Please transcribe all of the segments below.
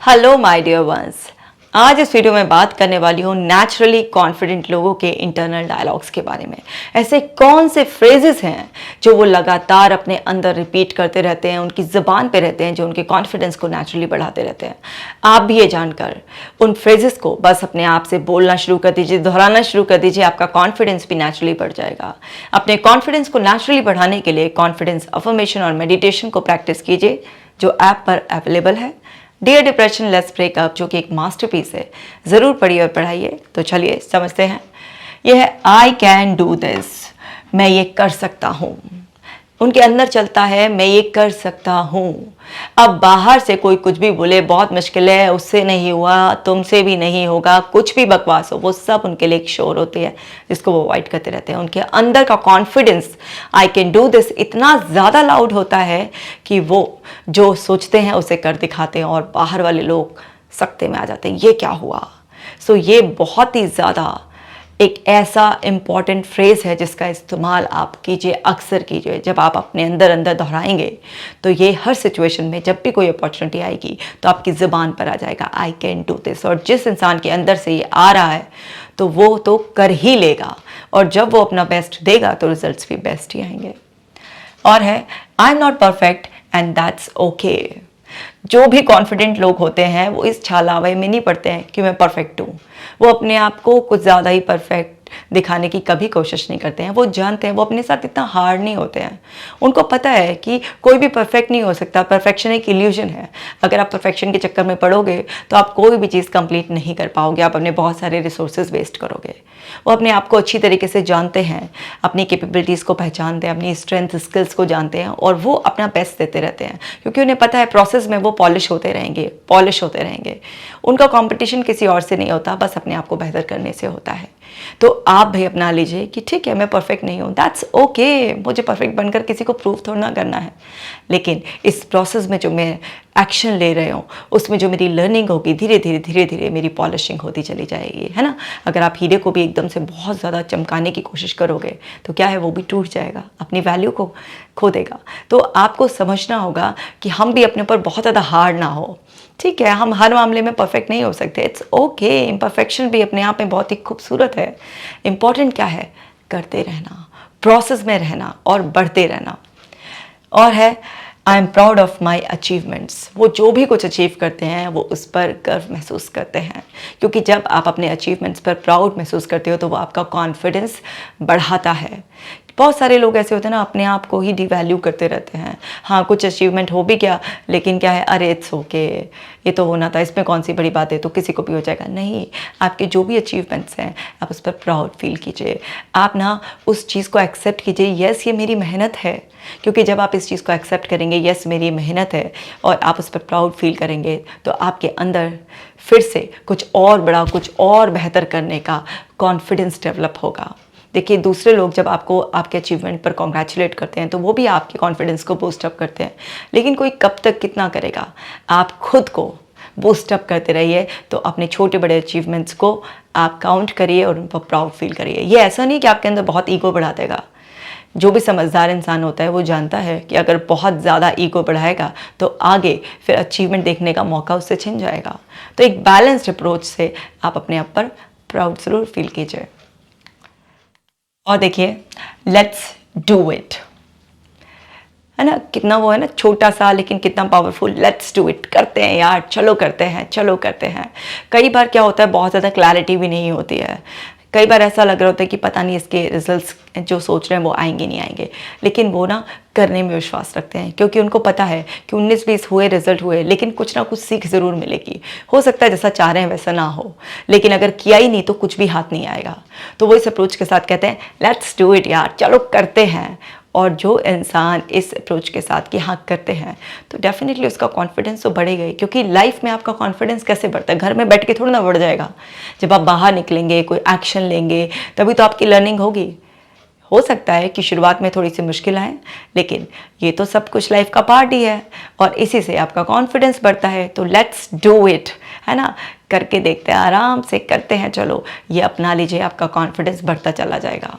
Hello my dear ones. आज इस video में बात करने वाली हूँ नेचुरली कॉन्फिडेंट लोगों के इंटरनल डायलॉग्स के बारे में। ऐसे कौन से फ्रेजेस हैं जो वो लगातार अपने अंदर रिपीट करते रहते हैं, उनकी ज़बान पे रहते हैं, जो उनके कॉन्फिडेंस को नेचुरली बढ़ाते रहते हैं। आप भी ये जानकर उन फ्रेजेस को बस अपने आप से बोलना शुरू कर दीजिए, दोहराना शुरू कर दीजिए, आपका कॉन्फिडेंस भी नेचुरली बढ़ जाएगा। अपने कॉन्फिडेंस को नेचुरली बढ़ाने के लिए कॉन्फिडेंस अफर्मेशन और मेडिटेशन को प्रैक्टिस कीजिए, जो ऐप पर अवेलेबल है। डियर डिप्रेशन लेट्स ब्रेकअप, जो कि एक मास्टरपीस है, ज़रूर पढ़िए और पढ़ाइए। तो चलिए समझते हैं। यह है आई कैन डू दिस, मैं ये कर सकता हूँ। उनके अंदर चलता है मैं ये कर सकता हूँ। अब बाहर से कोई कुछ भी बोले, बहुत मुश्किल है, उससे नहीं हुआ, तुमसे भी नहीं होगा, कुछ भी बकवास हो, वो सब उनके लिए एक शोर होती है जिसको वो अवॉइड करते रहते हैं। उनके अंदर का confidence I can do this इतना ज़्यादा लाउड होता है कि वो जो सोचते हैं उसे कर दिखाते हैं और बाहर वाले लोग सकते में आ जाते हैं, ये क्या हुआ। सो ये बहुत ही ज़्यादा एक ऐसा इम्पॉर्टेंट फ्रेज़ है जिसका इस्तेमाल आप कीजिए, अक्सर कीजिए। जब आप अपने अंदर अंदर दोहराएंगे तो ये हर सिचुएशन में जब भी कोई अपॉर्चुनिटी आएगी तो आपकी ज़ुबान पर आ जाएगा आई कैन डू दिस। और जिस इंसान के अंदर से ये आ रहा है तो वो तो कर ही लेगा, और जब वो अपना बेस्ट देगा तो रिजल्ट्स भी बेस्ट ही आएंगे। और है I am not perfect and that's okay. जो भी कॉन्फिडेंट लोग होते हैं वो इस छालावे में नहीं पड़ते हैं कि मैं परफेक्ट हूँ। वो अपने आप को कुछ ज़्यादा ही परफेक्ट दिखाने की कभी कोशिश नहीं करते हैं। वो जानते हैं, वो अपने साथ इतना हार्ड नहीं होते हैं। उनको पता है कि कोई भी परफेक्ट नहीं हो सकता, परफेक्शन एक इल्यूजन है। अगर आप परफेक्शन के चक्कर में पड़ोगे तो आप कोई भी चीज़ कंप्लीट नहीं कर पाओगे, आप अपने बहुत सारे रिसोर्सेज वेस्ट करोगे। वो अपने आप को अच्छी तरीके से जानते हैं, अपनी कैपेबिलिटीज़ को पहचानते हैं, अपनी स्ट्रेंथ स्किल्स को जानते हैं, और वो अपना बेस्ट देते रहते हैं क्योंकि उन्हें पता है प्रोसेस में वो पॉलिश होते रहेंगे। उनका कंपटीशन किसी और से नहीं होता, बस अपने आप को बेहतर करने से होता है। तो आप भी अपना लीजिए कि ठीक है, मैं परफेक्ट नहीं हूँ, दैट्स ओके। मुझे परफेक्ट बनकर किसी को प्रूव थोड़ा ना करना है, लेकिन इस प्रोसेस में जो मैं एक्शन ले रहे हूँ उसमें जो मेरी लर्निंग होगी, धीरे धीरे मेरी पॉलिशिंग होती चली जाएगी, है ना। अगर आप हीरे को भी एकदम से बहुत ज़्यादा चमकाने की कोशिश करोगे तो क्या है, वो भी टूट जाएगा, अपनी वैल्यू को खो देगा। तो आपको समझना होगा कि हम भी अपने ऊपर बहुत ज़्यादा हार्ड ना हो। ठीक है, हम हर मामले में परफेक्ट नहीं हो सकते, इट्स ओके। इम्परफेक्शन भी अपने आप में बहुत ही खूबसूरत है। इम्पॉर्टेंट क्या है, करते रहना, प्रोसेस में रहना और बढ़ते रहना। और है I am proud of my achievements. वो जो भी कुछ अचीव करते हैं वो उस पर गर्व महसूस करते हैं, क्योंकि जब आप अपने अचीवमेंट्स पर प्राउड महसूस करते हो तो वो आपका कॉन्फिडेंस बढ़ाता है। बहुत सारे लोग ऐसे होते हैं ना, अपने आप को ही डिवैल्यू करते रहते हैं। हाँ, कुछ अचीवमेंट हो भी क्या, लेकिन क्या है, अरे इट्स ओके, ये तो होना था, इसमें कौन सी बड़ी बात है, तो किसी को भी हो जाएगा। नहीं, आपके जो भी अचीवमेंट्स हैं आप उस पर प्राउड फील कीजिए। आप ना उस चीज़ को एक्सेप्ट कीजिए, यस ये मेरी मेहनत है। क्योंकि जब आप इस चीज़ को एक्सेप्ट करेंगे, यस मेरी मेहनत है, और आप उस पर प्राउड फील करेंगे, तो आपके अंदर फिर से कुछ और बड़ा, कुछ और बेहतर करने का कॉन्फिडेंस डेवलप होगा। देखिए, दूसरे लोग जब आपको आपके अचीवमेंट पर कॉन्ग्रेचुलेट करते हैं तो वो भी आपके कॉन्फिडेंस को बूस्ट अप करते हैं, लेकिन कोई कब तक कितना करेगा। आप खुद को बूस्ट अप करते रहिए, तो अपने छोटे बड़े अचीवमेंट्स को आप काउंट करिए और उन पर प्राउड फील करिए। ये ऐसा नहीं कि आपके अंदर बहुत ईगो बढ़ा देगा। जो भी समझदार इंसान होता है वो जानता है कि अगर बहुत ज़्यादा ईगो बढ़ाएगा तो आगे फिर अचीवमेंट देखने का मौका उससे छिन जाएगा। तो एक बैलेंस्ड अप्रोच से आप अपने आप पर प्राउड ज़रूर फील कीजिए। और देखिए, लेट्स डू इट, है ना, कितना वो है ना, छोटा सा लेकिन कितना पावरफुल। लेट्स डू इट, करते हैं यार, चलो करते हैं, चलो करते हैं। कई बार क्या होता है, बहुत ज़्यादा क्लैरिटी भी नहीं होती है। कई बार ऐसा लग रहा होता है कि पता नहीं इसके रिजल्ट्स जो सोच रहे हैं वो आएंगे नहीं आएंगे, लेकिन वो ना करने में विश्वास रखते हैं, क्योंकि उनको पता है कि 19-20 हुए, रिजल्ट हुए, लेकिन कुछ ना कुछ सीख ज़रूर मिलेगी। हो सकता है जैसा चाह रहे हैं वैसा ना हो, लेकिन अगर किया ही नहीं तो कुछ भी हाथ नहीं आएगा। तो वो इस अप्रोच के साथ कहते हैं लेट्स डू इट यार, चलो करते हैं। और जो इंसान इस अप्रोच के साथ कि हाँ करते हैं, तो डेफिनेटली उसका कॉन्फिडेंस तो बढ़ेगा ही। क्योंकि लाइफ में आपका कॉन्फिडेंस कैसे बढ़ता है, घर में बैठ के थोड़ा ना बढ़ जाएगा। जब आप बाहर निकलेंगे, कोई एक्शन लेंगे, तभी तो आपकी लर्निंग होगी। हो सकता है कि शुरुआत में थोड़ी सी मुश्किल आए, लेकिन ये तो सब कुछ लाइफ का पार्ट ही है, और इसी से आपका कॉन्फिडेंस बढ़ता है। तो लेट्स डू इट, है ना, करके देखते हैं, आराम से करते हैं, चलो ये अपना लीजिए, आपका कॉन्फिडेंस बढ़ता चला जाएगा।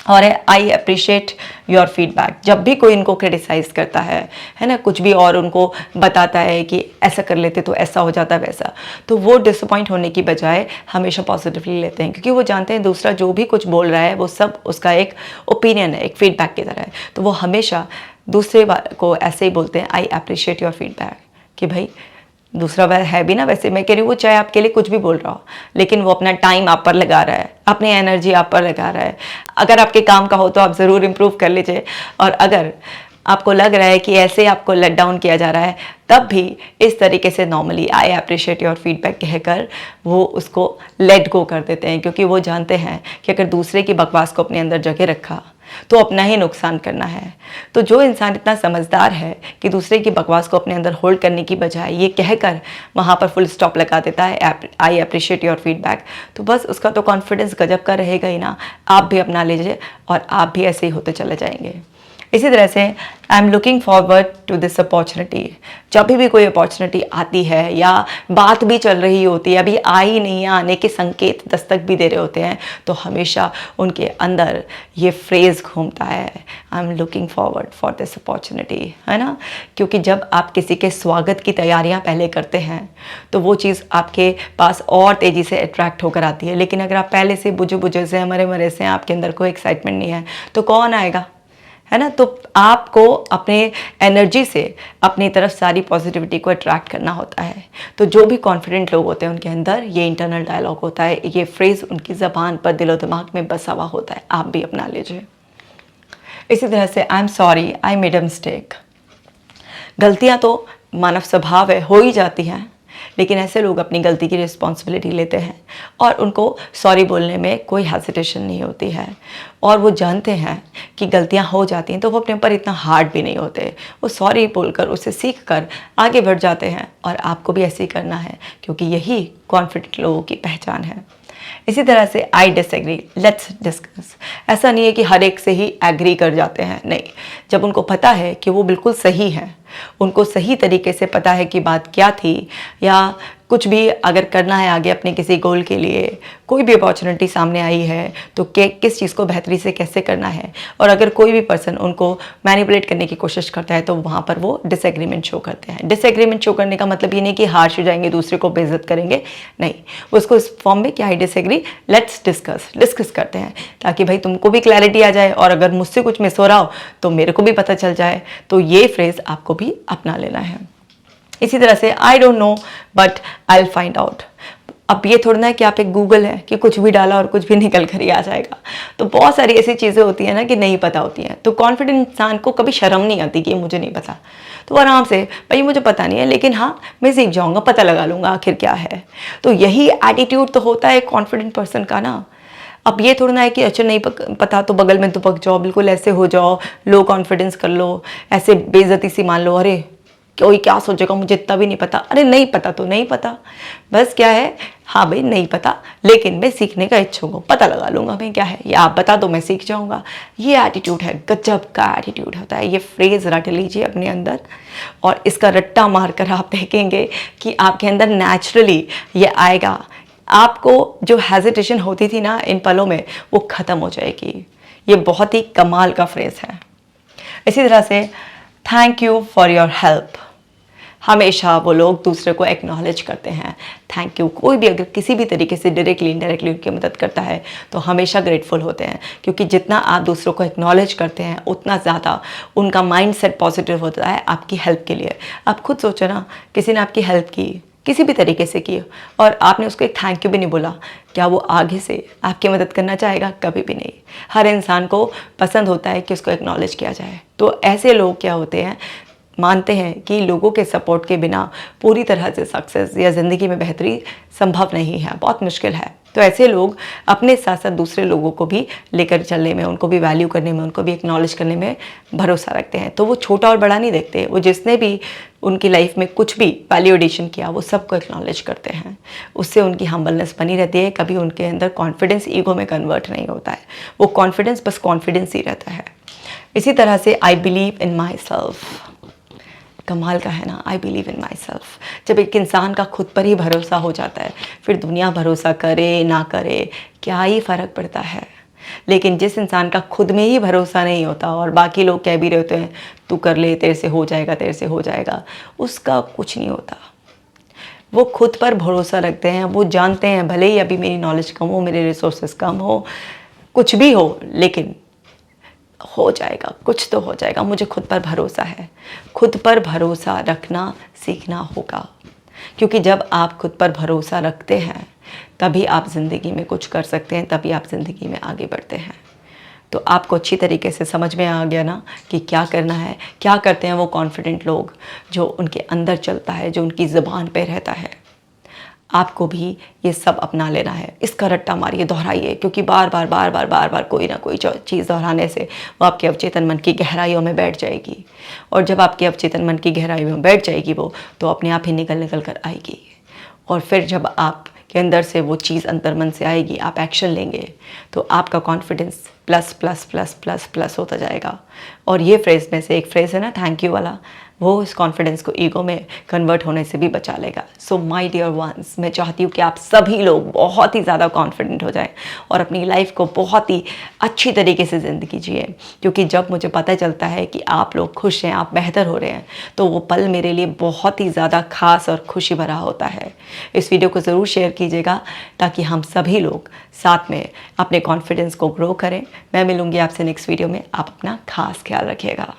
और है आई अप्रिशिएट योर फीडबैक। जब भी कोई इनको क्रिटिसाइज करता है ना, कुछ भी और उनको बताता है कि ऐसा कर लेते तो ऐसा हो जाता वैसा, तो वो डिसअपॉइंट होने की बजाय हमेशा पॉजिटिवली लेते हैं, क्योंकि वो जानते हैं दूसरा जो भी कुछ बोल रहा है वो सब उसका एक ओपिनियन है, एक फीडबैक की तरह है। तो वो हमेशा दूसरे को ऐसे ही बोलते हैं, आई अप्रिशिएट योर फीडबैक, कि भाई दूसरा वह है भी ना, वैसे मैं कह रही हूँ वो चाहे आपके लिए कुछ भी बोल रहा हो, लेकिन वो अपना टाइम आप पर लगा रहा है, अपनी एनर्जी आप पर लगा रहा है। अगर आपके काम का हो तो आप ज़रूर इम्प्रूव कर लीजिए, और अगर आपको लग रहा है कि ऐसे आपको लेट डाउन किया जा रहा है, तब भी इस तरीके से normally I appreciate your feedback कहकर वो उसको लेट गो कर देते हैं, क्योंकि वो जानते हैं कि अगर दूसरे की बकवास को अपने अंदर जगह रखा तो अपना ही नुकसान करना है। तो जो इंसान इतना समझदार है कि दूसरे की बकवास को अपने अंदर होल्ड करने की बजाय ये कहकर वहाँ पर फुल स्टॉप लगा देता है, आई अप्रिशिएट योर फीडबैक, तो बस उसका तो कॉन्फिडेंस गजब का रहेगा ही ना। आप भी अपना लीजिए और आप भी ऐसे ही होते चले जाएंगे। इसी तरह से I am looking forward to this opportunity. जब भी कोई अपॉर्चुनिटी आती है या बात भी चल रही होती है, अभी आई नहीं है, आने के संकेत दस्तक भी दे रहे होते हैं, तो हमेशा उनके अंदर ये फ्रेज़ घूमता है, आई am looking forward for this opportunity, है ना। क्योंकि जब आप किसी के स्वागत की तैयारियां पहले करते हैं तो वो चीज़ आपके पास और तेज़ी से अट्रैक्ट होकर आती है। लेकिन अगर आप पहले से बुझे बुझे से, मरे मरे से, आपके अंदर कोई एक्साइटमेंट नहीं है, तो कौन आएगा, है ना। तो आपको अपने एनर्जी से अपनी तरफ सारी पॉजिटिविटी को अट्रैक्ट करना होता है। तो जो भी कॉन्फिडेंट लोग होते हैं उनके अंदर ये इंटरनल डायलॉग होता है, ये फ्रेज़ उनकी ज़बान पर, दिलो दिमाग में बसा हुआ होता है। आप भी अपना लीजिए। इसी तरह से I am sorry, I made a mistake. गलतियाँ तो मानव स्वभाव है, हो ही जाती हैं, लेकिन ऐसे लोग अपनी गलती की रिस्पॉन्सिबिलिटी लेते हैं और उनको सॉरी बोलने में कोई हेजिटेशन नहीं होती है, और वो जानते हैं कि गलतियां हो जाती हैं तो वो अपने ऊपर इतना हार्ड भी नहीं होते। वो सॉरी बोलकर, उससे सीख कर आगे बढ़ जाते हैं, और आपको भी ऐसे ही करना है, क्योंकि यही कॉन्फिडेंट लोगों की पहचान है। इसी तरह से आई डिसएग्री, लेट्स डिस्कस। ऐसा नहीं है कि हर एक से ही एग्री कर जाते हैं, नहीं। जब उनको पता है कि वो बिल्कुल सही है, उनको सही तरीके से पता है कि बात क्या थी, या कुछ भी अगर करना है आगे अपने किसी गोल के लिए, कोई भी अपॉर्चुनिटी सामने आई है तो किस चीज़ को बेहतरी से कैसे करना है, और अगर कोई भी पर्सन उनको मैनिपुलेट करने की कोशिश करता है तो वहाँ पर वो डिसएग्रीमेंट शो करते हैं। डिसएग्रीमेंट शो करने का मतलब ये नहीं कि हार्श हो जाएंगे, दूसरे को बेइज्जत करेंगे, नहीं। उसको इस फॉर्म में, क्या आई डिसएग्री, लेट्स डिस्कस करते हैं, ताकि भाई तुमको भी क्लैरिटी आ जाए, और अगर मुझसे कुछ मिस हो रहा हो तो मेरे को भी पता चल जाए। तो ये फ्रेज़ आपको भी अपना लेना है। इसी तरह से I don't know but I will find out. अब ये थोड़ा ना है कि आप एक गूगल है कि कुछ भी डाला और कुछ भी निकल कर ही आ जाएगा। तो बहुत सारी ऐसी चीज़ें होती हैं ना कि नहीं पता होती हैं। तो कॉन्फिडेंट इंसान को कभी शर्म नहीं आती कि मुझे नहीं पता, तो आराम से, भाई मुझे पता नहीं है लेकिन हाँ मैं सीख जाऊँगा, पता लगा लूँगा आखिर क्या है। तो यही एटीट्यूड तो होता है कॉन्फिडेंट पर्सन का ना। अब ये थोड़ा ना है कि अच्छा नहीं पता तो बगल में तो पक जाओ, बिल्कुल ऐसे हो जाओ, लो कॉन्फिडेंस कर लो, ऐसे बेइज्जती सी मान लो, अरे कोई क्या सोचेगा, मुझे इतना भी नहीं पता। अरे नहीं पता तो नहीं पता, बस क्या है, हाँ भाई नहीं पता लेकिन मैं सीखने का इच्छुक हूँ, पता लगा लूँगा मैं क्या है, या आप बता दो मैं सीख जाऊँगा। ये एटीट्यूड है, गजब का एटीट्यूड होता है। ये फ्रेज़ रट लीजिए अपने अंदर, और इसका रट्टा मार कर आप देखेंगे कि आपके अंदर नेचुरली ये आएगा। आपको जो हेजिटेशन होती थी ना इन पलों में, वो ख़त्म हो जाएगी। ये बहुत ही कमाल का फ्रेज़ है। इसी तरह से thank you for your help. हमेशा वो लोग दूसरे को एक्नॉलेज करते हैं, थैंक यू। कोई भी अगर किसी भी तरीके से डायरेक्टली इनडायरेक्टली उनकी मदद करता है तो हमेशा ग्रेटफुल होते हैं, क्योंकि जितना आप दूसरों को एक्नॉलेज करते हैं उतना ज़्यादा उनका माइंड सेट पॉजिटिव होता है आपकी हेल्प के लिए। आप खुद सोचो ना, किसी ने आपकी हेल्प की, किसी भी तरीके से की, और आपने उसको एक थैंक यू भी नहीं बोला, क्या वो आगे से आपकी मदद करना चाहेगा? कभी भी नहीं। हर इंसान को पसंद होता है कि उसको एक्नॉलेज किया जाए। तो ऐसे लोग क्या होते हैं, मानते हैं कि लोगों के सपोर्ट के बिना पूरी तरह से सक्सेस या ज़िंदगी में बेहतरी संभव नहीं है, बहुत मुश्किल है। तो ऐसे लोग अपने साथ साथ दूसरे लोगों को भी लेकर चलने में, उनको भी वैल्यू करने में, उनको भी एक्नॉलेज करने में भरोसा रखते हैं। तो वो छोटा और बड़ा नहीं देखते, वो जिसने भी उनकी लाइफ में कुछ भी वैल्यू एडिशन किया वो सबको एक्नॉलेज करते हैं। उससे उनकी हम्बलनेस बनी रहती है, कभी उनके अंदर कॉन्फिडेंस ईगो में कन्वर्ट नहीं होता है। वो कॉन्फिडेंस बस कॉन्फिडेंस ही रहता है। इसी तरह से I believe in my self, कमाल का है ना, I believe in my self. जब एक इंसान का खुद पर ही भरोसा हो जाता है, फिर दुनिया भरोसा करे ना करे क्या ही फ़र्क पड़ता है। लेकिन जिस इंसान का खुद में ही भरोसा नहीं होता और बाकी लोग कह भी रहे होते हैं तू कर ले, तेरे से हो जाएगा, तेरे से हो जाएगा, उसका कुछ नहीं होता। वो खुद पर भरोसा रखते हैं, वो जानते हैं भले ही अभी मेरी नॉलेज कम हो, मेरे रिसोर्सेज कम हो, कुछ भी हो, लेकिन हो जाएगा, कुछ तो हो जाएगा, मुझे खुद पर भरोसा है। खुद पर भरोसा रखना सीखना होगा, क्योंकि जब आप खुद पर भरोसा रखते हैं तभी आप ज़िंदगी में कुछ कर सकते हैं, तभी आप ज़िंदगी में आगे बढ़ते हैं। तो आपको अच्छी तरीके से समझ में आ गया ना कि क्या करना है, क्या करते हैं वो कॉन्फिडेंट लोग जो उनके अंदर चलता है, जो उनकी ज़ुबान पे रहता है। आपको भी ये सब अपना लेना है। इसका रट्टा मारिए, दोहराइए, क्योंकि बार बार कोई ना कोई चीज़ दोहराने से वो आपके अवचेतन मन की गहराइयों में बैठ जाएगी। और जब आपके अवचेतन मन की गहराइयों में बैठ जाएगी वो, तो अपने आप ही निकल कर आएगी। और फिर जब आपके अंदर से वो चीज़ अंतर्मन से आएगी, आप एक्शन लेंगे, तो आपका confidence plus plus plus plus plus होता जाएगा। और ये फ्रेज़ में से एक फ्रेज़ है ना, थैंक यू वाला, वो इस कॉन्फिडेंस को ईगो में कन्वर्ट होने से भी बचा लेगा। सो माय डियर वंस, मैं चाहती हूँ कि आप सभी लोग बहुत ही ज़्यादा कॉन्फिडेंट हो जाएं और अपनी लाइफ को बहुत ही अच्छी तरीके से ज़िंदगी जिए। क्योंकि जब मुझे पता चलता है कि आप लोग खुश हैं, आप बेहतर हो रहे हैं, तो वो पल मेरे लिए बहुत ही ज़्यादा ख़ास और खुशी भरा होता है। इस वीडियो को ज़रूर शेयर कीजिएगा ताकि हम सभी लोग साथ में अपने कॉन्फिडेंस को ग्रो करें। मैं मिलूँगी आपसे नेक्स्ट वीडियो में। आप अपना खास ख्याल रखिएगा।